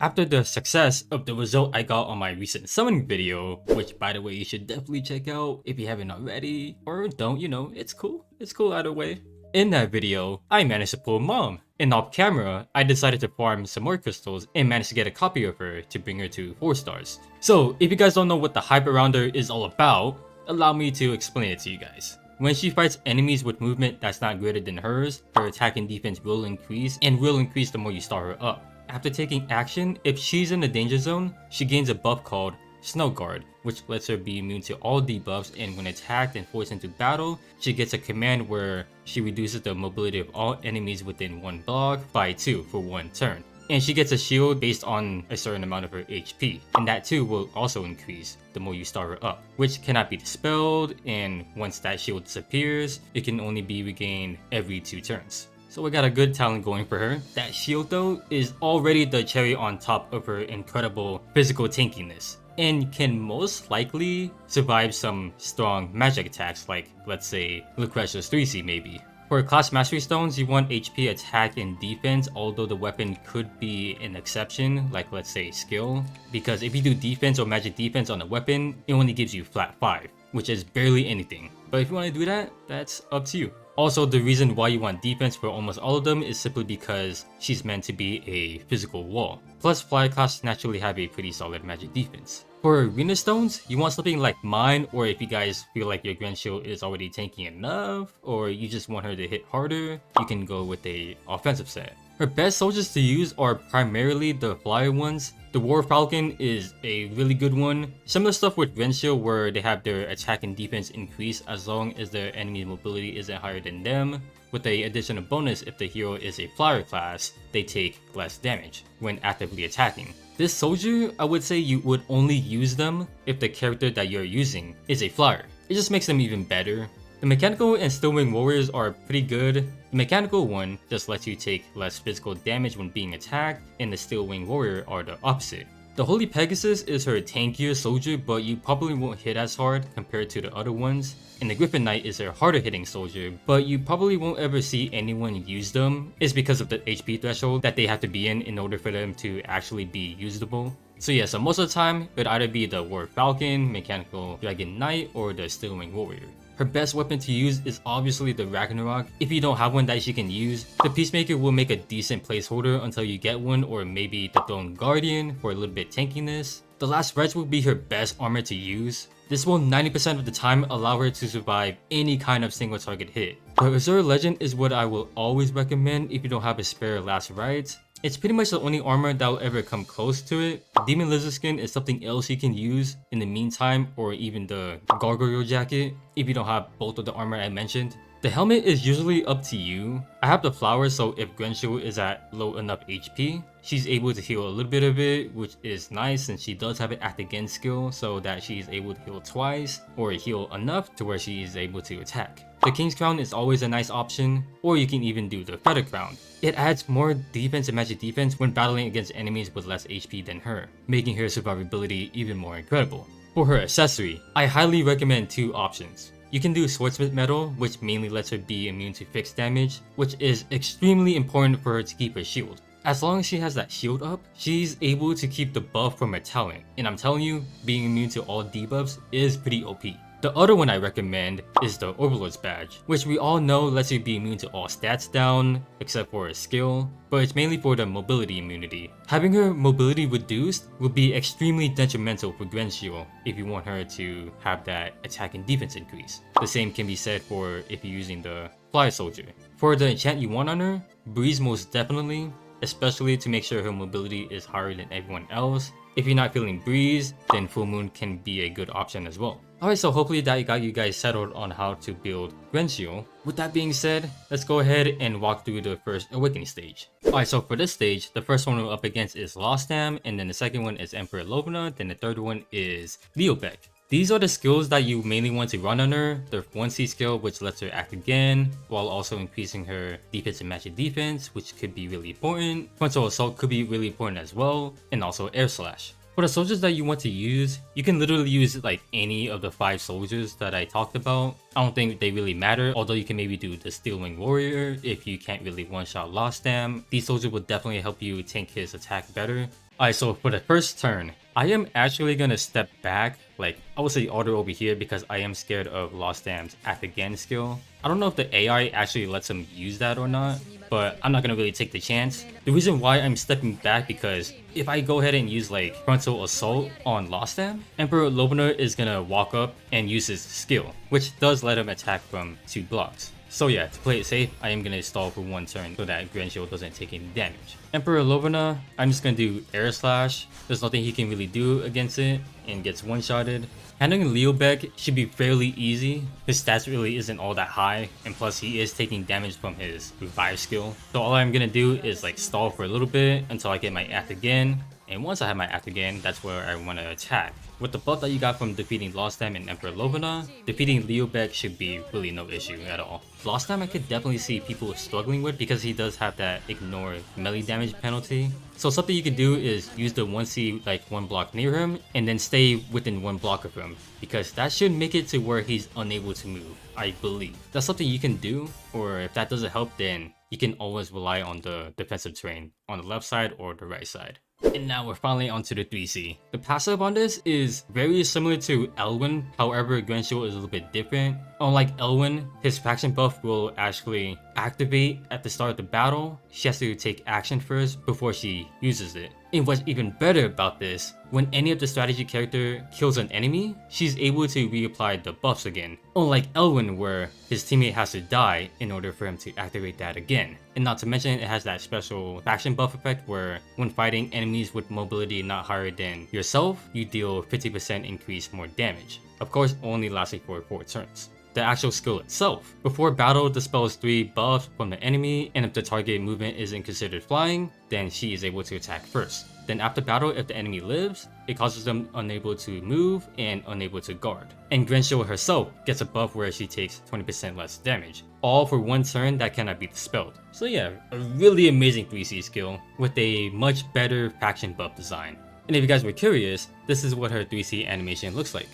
After the success of the result I got on my recent summoning video, which by the way you should definitely check out if you haven't already, or don't, it's cool. It's cool either way. In that video, I managed to pull Mom, and off camera, I decided to farm some more crystals and managed to get a copy of her to bring her to 4 stars. So if you guys don't know what the hype around her is all about, allow me to explain it to you guys. When she fights enemies with movement that's not greater than hers, her attack and defense will increase and will increase the more you star her up. After taking action, if she's in the danger zone, she gains a buff called Snow Guard, which lets her be immune to all debuffs, and when attacked and forced into battle, she gets a command where she reduces the mobility of all enemies within 1 block by 2 for 1 turn. And she gets a shield based on a certain amount of her HP, and that too will also increase the more you star her up, which cannot be dispelled, and once that shield disappears, it can only be regained every 2 turns. So we got a good talent going for her. That shield though is already the cherry on top of her incredible physical tankiness, and can most likely survive some strong magic attacks like, let's say, Lucretia's 3C maybe. For class mastery stones, you want HP, attack, and defense, although the weapon could be an exception, like let's say skill, because if you do defense or magic defense on a weapon, it only gives you flat 5, which is barely anything. But if you want to do that, that's up to you. Also, the reason why you want defense for almost all of them is simply because she's meant to be a physical wall. Plus, fly classes naturally have a pretty solid magic defense. For arena stones, you want something like mine, or if you guys feel like your Grenshiel is already tanky enough, or you just want her to hit harder, you can go with a offensive set. Her best soldiers to use are primarily the flyer ones. The War Falcon is a really good one. Similar stuff with Grenshiel where they have their attack and defense increase as long as their enemy's mobility isn't higher than them. With a additional bonus, if the hero is a flyer class, they take less damage when actively attacking. This soldier, I would say you would only use them if the character that you're using is a flyer. It just makes them even better. The mechanical and steel wing warriors are pretty good. The mechanical one just lets you take less physical damage when being attacked, and the steel wing warrior are the opposite. The Holy Pegasus is her tankier soldier, but you probably won't hit as hard compared to the other ones. And the Griffin Knight is her harder hitting soldier, but you probably won't ever see anyone use them. It's because of the HP threshold that they have to be in order for them to actually be usable. So yeah, so most of the time, it would either be the War Falcon, Mechanical Dragon Knight, or the Steel Wing Warrior. Her best weapon to use is obviously the Ragnarok. If you don't have one that she can use, the Peacemaker will make a decent placeholder until you get one, or maybe the Throne Guardian for a little bit tankiness. The Last Rites will be her best armor to use. This will 90% of the time allow her to survive any kind of single target hit. The Azure Legend is what I will always recommend if you don't have a spare Last Rites. It's pretty much the only armor that will ever come close to it. Demon Lizard Skin is something else you can use in the meantime, or even the Gargoyle Jacket if you don't have both of the armor I mentioned. The helmet is usually up to you. I have the flower, so if Grenshiel is at low enough HP, she's able to heal a little bit of it, which is nice, and she does have an act again skill so that she's able to heal twice, or heal enough to where she is able to attack. The King's Crown is always a nice option, or you can even do the Feather Crown. It adds more defense and magic defense when battling against enemies with less HP than her, making her survivability even more incredible. For her accessory, I highly recommend 2 options. You can do Swordsmith Metal, which mainly lets her be immune to fixed damage, which is extremely important for her to keep her shield. As long as she has that shield up, she's able to keep the buff from her talent, and I'm telling you, being immune to all debuffs is pretty OP. The other one I recommend is the Overlord's Badge, which we all know lets you be immune to all stats down, except for a skill, but it's mainly for the mobility immunity. Having her mobility reduced will be extremely detrimental for Grenshiel if you want her to have that attack and defense increase. The same can be said for if you're using the Flyer Soldier. For the enchant you want on her, Breeze most definitely, especially to make sure her mobility is higher than everyone else. If you're not feeling Breeze, then Full Moon can be a good option as well. Alright, so hopefully that got you guys settled on how to build Grenshiel. With that being said, let's go ahead and walk through the first Awakening stage. Alright, so for this stage, the first one we're up against is Lostam, and then the second one is Emperor Lovna, then the third one is Leobeck. These are the skills that you mainly want to run on her. The 1C skill, which lets her act again, while also increasing her defense and magic defense, which could be really important. Frontal Assault could be really important as well, and also Air Slash. For the soldiers that you want to use, you can literally use like any of the 5 soldiers that I talked about. I don't think they really matter, although you can maybe do the Steel Wing Warrior if you can't really one-shot Lostam. These soldiers will definitely help you tank his attack better. Alright, so for the first turn, I am actually gonna step back, like I would say order over here because I am scared of Lost Dam's Act Again skill. I don't know if the AI actually lets him use that or not, but I'm not gonna really take the chance. The reason why I'm stepping back because if I go ahead and use like Frontal Assault on Lost Dam, Emperor Lobaner is gonna walk up and use his skill, which does let him attack from 2 blocks. So yeah, to play it safe, I am gonna stall for 1 turn so that Grenshiel doesn't take any damage. Emperor Lovana, I'm just gonna do Air Slash. There's nothing he can really do against it and gets one-shotted. Handling Leobeck should be fairly easy. His stats really isn't all that high, and plus he is taking damage from his revive skill. So all I'm gonna do is like stall for a little bit until I get my act again. And once I have my act again, that's where I want to attack. With the buff that you got from defeating Lost Dam and Emperor Lovana, defeating Leobeck should be really no issue at all. Lost Dam I could definitely see people struggling with because he does have that ignore melee damage penalty. So something you can do is use the 1C like 1 block near him and then stay within 1 block of him, because that should make it to where he's unable to move, I believe. That's something you can do, or if that doesn't help, then you can always rely on the defensive terrain on the left side or the right side. And now we're finally onto the 3C. The passive on this is very similar to Elwyn, however Grenshiel is a little bit different. Unlike Elwyn, his faction buff will actually activate at the start of the battle. She has to take action first before she uses it. And what's even better about this, when any of the strategy character kills an enemy, she's able to reapply the buffs again. Unlike Elwyn, where his teammate has to die in order for him to activate that again. And not to mention, it has that special faction buff effect where when fighting enemies with mobility not higher than yourself, you deal 50% increase more damage. Of course, only lasting for 4 turns. The actual skill itself. Before battle, dispels 3 buffs from the enemy, and if the target movement isn't considered flying, then she is able to attack first. Then after battle, if the enemy lives, it causes them unable to move and unable to guard. And Grenshiel herself gets a buff where she takes 20% less damage, all for 1 turn that cannot be dispelled. So yeah, a really amazing 3C skill with a much better faction buff design. And if you guys were curious, this is what her 3C animation looks like.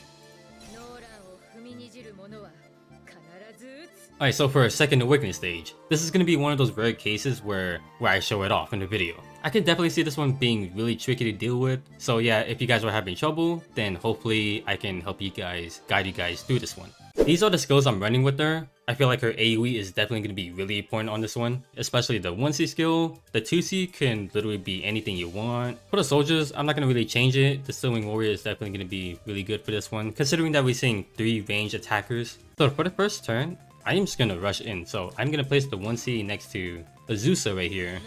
Alright, so for a second awakening stage, this is going to be one of those rare cases where I show it off in the video. I can definitely see this one being really tricky to deal with, so yeah, if you guys are having trouble, then hopefully I can help you guys, guide you guys through this one. These are the skills I'm running with her. I feel like her AoE is definitely going to be really important on this one, especially the 1C skill. The 2C can literally be anything you want. For the soldiers, I'm not going to really change it. The Stilwing Warrior is definitely going to be really good for this one, considering that we're seeing 3 ranged attackers. So for the first turn, I am just gonna rush in, so I'm gonna place the 1C next to Azusa right here,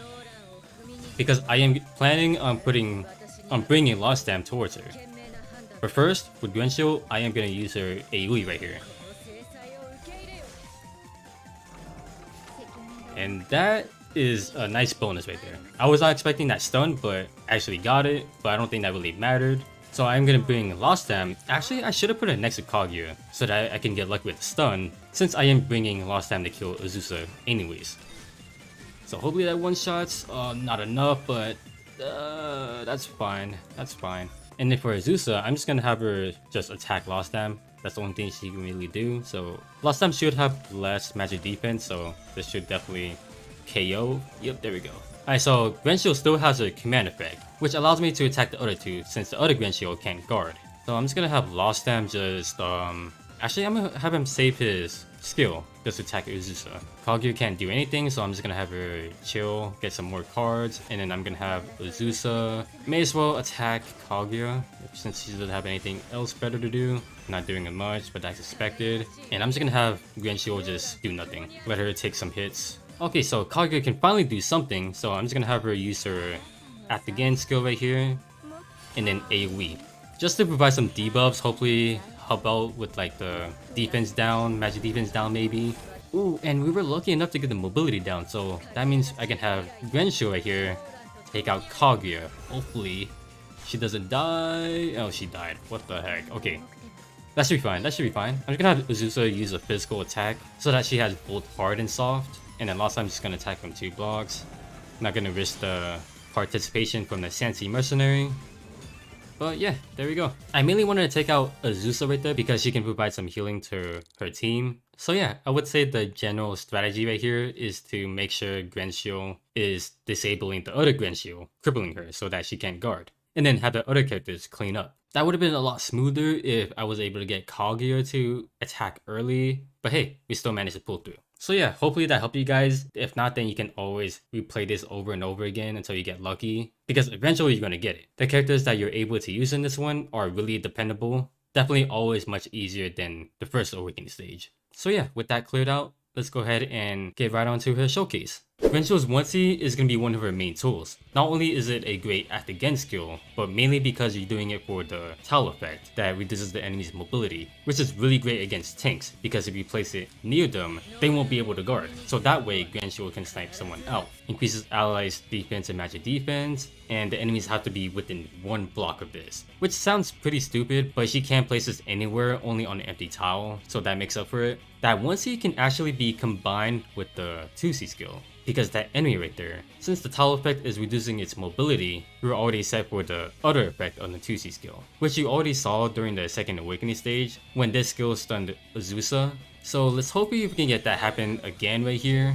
because I am planning on bringing Lost Dam towards her. But first, with Grenshiel, I am gonna use her AoE right here. And that is a nice bonus right there. I was not expecting that stun, but I actually got it, but I don't think that really mattered. So I'm gonna bring Lost Dam. Actually, I should have put it next to Kaguya so that I can get lucky with the stun, since I am bringing Lost Dam to kill Azusa anyways. So hopefully that one shot's not enough, but that's fine. That's fine. And then for Azusa, I'm just gonna have her just attack Lost Dam. That's the only thing she can really do. So Lost Dam should have less magic defense, so this should definitely KO. Yep, there we go. Alright, so Grenshiel still has a command effect, which allows me to attack the other 2 since the other Grenshiel can't guard. So I'm just gonna have Lost Dam just actually I'm gonna have him save his skill just to attack Azusa. Kaguya can't do anything, so I'm just gonna have her chill, get some more cards, and then I'm gonna have Azusa may as well attack Kaguya since she doesn't have anything else better to do. Not doing it much, but that's expected. And I'm just gonna have Grenshiel just do nothing. Let her take some hits. Okay, so Kaguya can finally do something, so I'm just gonna have her use her Act Again skill right here, and then AoE. Just to provide some debuffs, hopefully help out with like the defense down, magic defense down maybe. Ooh, and we were lucky enough to get the mobility down, so that means I can have Grenshiel right here take out Kaguya. Hopefully she doesn't die. Oh, she died. What the heck? Okay. That should be fine, that should be fine. I'm just gonna have Azusa use a physical attack so that she has both hard and soft. And then last time I'm just gonna attack from 2 blocks. I'm not gonna risk the participation from the Sansi Mercenary. But yeah, there we go. I mainly wanted to take out Azusa right there because she can provide some healing to her team. So yeah, I would say the general strategy right here is to make sure Grenshiel is disabling the other Grenshiel, crippling her so that she can't guard, and then have the other characters clean up. That would have been a lot smoother if I was able to get Kaguya to attack early, but hey, we still managed to pull through. So yeah, hopefully that helped you guys. If not, then you can always replay this over and over again until you get lucky, because eventually you're going to get it. The characters that you're able to use in this one are really dependable. Definitely always much easier than the first Awakening stage. So yeah, with that cleared out, let's go ahead and get right onto her showcase. Grenshiel's onesie is going to be one of her main tools. Not only is it a great act again skill, but mainly because you're doing it for the towel effect that reduces the enemy's mobility, which is really great against tanks because if you place it near them, they won't be able to guard. So that way, Grenshiel can snipe someone out. Increases allies' defense and magic defense, and the enemies have to be within one block of this. Which sounds pretty stupid, but she can't place this anywhere, only on an empty tile, so that makes up for it. That onesie can actually be combined with the Thxs skill, because that enemy right there, since the towel effect is reducing its mobility, we're already set for the other effect on the Thxs skill, which you already saw during the second Awakening stage when this skill stunned Azusa. So let's hope we can get that happen again right here.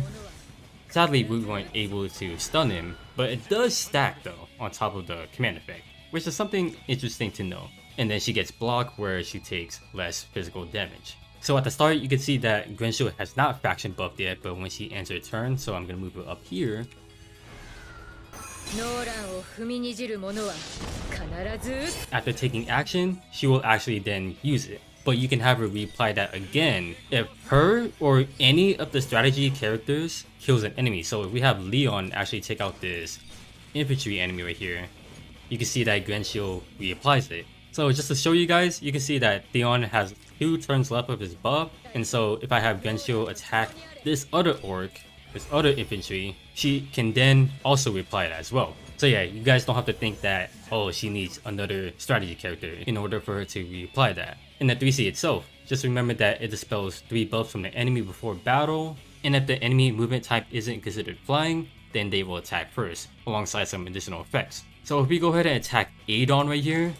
Sadly, we weren't able to stun him, but it does stack though on top of the command effect, which is something interesting to know. And then she gets blocked where she takes less physical damage. So at the start, you can see that Grenshiel has not faction buffed yet, but when she ends her turn, so I'm gonna move her up here. After taking action, she will actually then use it. But you can have her reapply that again if her or any of the strategy characters kills an enemy. So if we have Leon actually take out this infantry enemy right here, you can see that Grenshiel reapplies it. So just to show you guys, you can see that Theon has 2 turns left of his buff, and so if I have Grenshiel attack this other orc, this other infantry, she can then also reply that as well. So yeah, you guys don't have to think that, oh, she needs another strategy character in order for her to reapply that. In the 3C itself, just remember that it dispels 3 buffs from the enemy before battle, and if the enemy movement type isn't considered flying, then they will attack first, alongside some additional effects. So if we go ahead and attack Adon right here,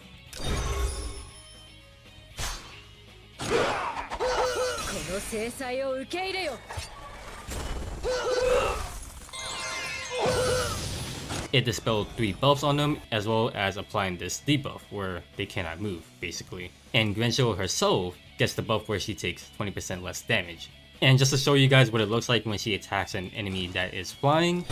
it dispelled 3 buffs on them, as well as applying this debuff where they cannot move, basically. And Grenshiel herself gets the buff where she takes 20% less damage. And just to show you guys what it looks like when she attacks an enemy that is flying,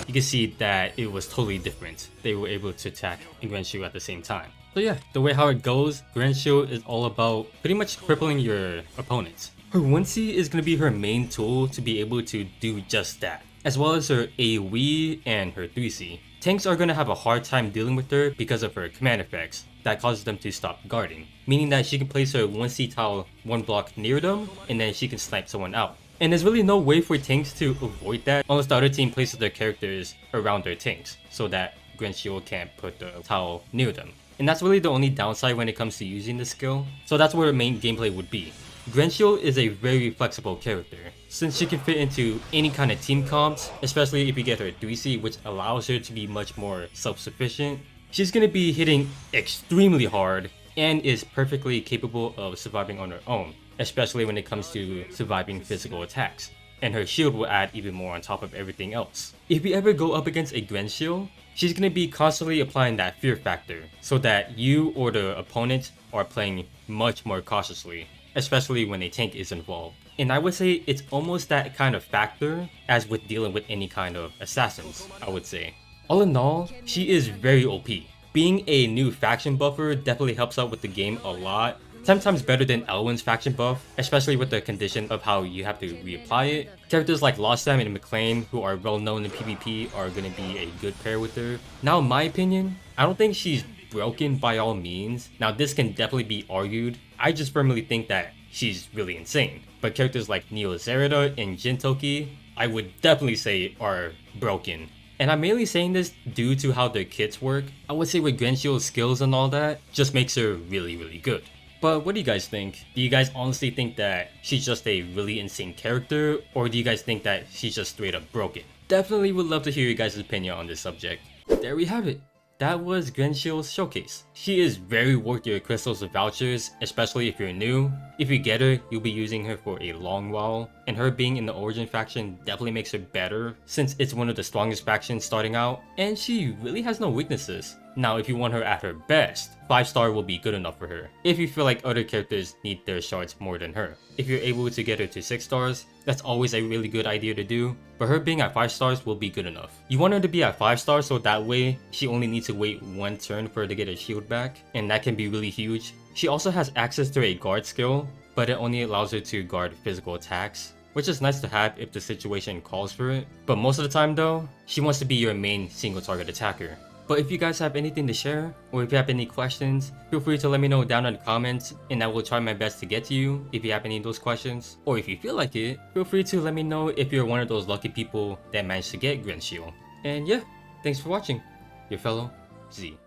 you can see that it was totally different. They were able to attack Grenshiel at the same time. So yeah, the way how it goes, Grenshiel is all about pretty much crippling your opponents. Her onesie is going to be her main tool to be able to do just that, as well as her AoE and her 3C. Tanks are going to have a hard time dealing with her because of her command effects that causes them to stop guarding, meaning that she can place her 1C tile 1 block near them, and then she can snipe someone out. And there's really no way for tanks to avoid that unless the other team places their characters around their tanks, so that Grenshiel can't put the tile near them. And that's really the only downside when it comes to using the skill, so that's where the main gameplay would be. Grenshiel is a very flexible character, since she can fit into any kind of team comps, especially if you get her 3C, which allows her to be much more self-sufficient. She's going to be hitting extremely hard and is perfectly capable of surviving on her own, especially when it comes to surviving physical attacks. And her shield will add even more on top of everything else. If you ever go up against a Grenshiel, she's going to be constantly applying that fear factor so that you or the opponent are playing much more cautiously, especially when a tank is involved. And I would say it's almost that kind of factor as with dealing with any kind of assassins, I would say. All in all, she is very OP. Being a new faction buffer definitely helps out with the game a lot. 10 times better than Elwyn's faction buff, especially with the condition of how you have to reapply it. Characters like Lostam and McLean, who are well known in PvP, are going to be a good pair with her. Now in my opinion, I don't think she's broken by all means. Now this can definitely be argued. I just firmly think that she's really insane. But characters like Neo Zerida and Jintoki, I would definitely say are broken. And I'm mainly saying this due to how their kits work. I would say with Grenshiel's skills and all that, just makes her really, really good. But what do you guys think? Do you guys honestly think that she's just a really insane character, or do you guys think that she's just straight up broken? Definitely would love to hear you guys' opinion on this subject. There we have it. That was Grenshiel's showcase. She is very worth your crystals and vouchers, especially if you're new. If you get her, you'll be using her for a long while, and her being in the Origin faction definitely makes her better, since it's one of the strongest factions starting out, and she really has no weaknesses. Now if you want her at her best, 5-star will be good enough for her, if you feel like other characters need their shards more than her. If you're able to get her to 6 stars, that's always a really good idea to do, but her being at 5 stars will be good enough. You want her to be at 5 stars so that way she only needs to wait one turn for her to get her shield back, and that can be really huge. She also has access to a guard skill, but it only allows her to guard physical attacks, which is nice to have if the situation calls for it. But most of the time though, she wants to be your main single target attacker. But if you guys have anything to share, or if you have any questions, feel free to let me know down in the comments, and I will try my best to get to you if you have any of those questions. Or if you feel like it, feel free to let me know if you're one of those lucky people that managed to get Grenshiel. And yeah, thanks for watching. Your fellow Z.